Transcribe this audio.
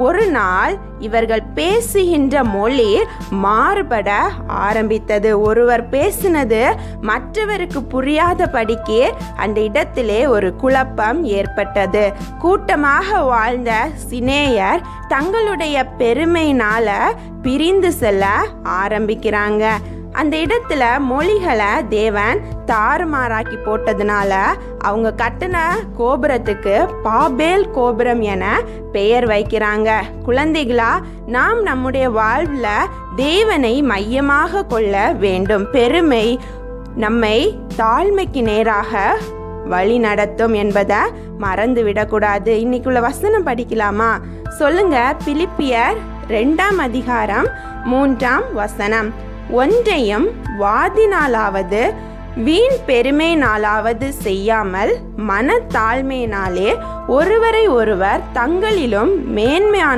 ஒரு நாள் இவர்கள் பேசுகின்ற மொழி மாறுபட ஆரம்பித்தது. ஒருவர் பேசினது மற்றவருக்கு புரியாதபடிக்கு அந்த இடத்திலே ஒரு குழப்பம் ஏற்பட்டது. கூட்டமாக வாழ்ந்த சினேயர் தங்களுடைய பெருமையினால பிரிந்து செல்ல ஆரம்பிக்கிறாங்க. அந்த இடத்துல மொழிகளை தேவன் தாறுமாறாக்கி போட்டதுனால அவங்க கட்டின கோபுரத்துக்கு பாபேல் கோபுரம் என பெயர் வைக்கிறாங்க. குழந்தைகளா, நாம் நம்முடைய வாழ்வில் தேவனை மையமாக கொள்ள வேண்டும். பெருமை நம்மை தாழ்மைக்கு நேராக வழி நடத்தும் என்பதை மறந்து விடக்கூடாது. இன்னைக்குள்ள வசனம் படிக்கலாமா? சொல்லுங்க. பிலிப்பியர் 2ஆம் அதிகாரம் 3ஆம் வசனம். ஒன்றையும் வாதினாலாவது வீண் பெருமையினாலாவது செய்யாமல் மனத்தாழ்மையினாலே ஒருவரை ஒருவர் தங்களிலும் மேன்மையான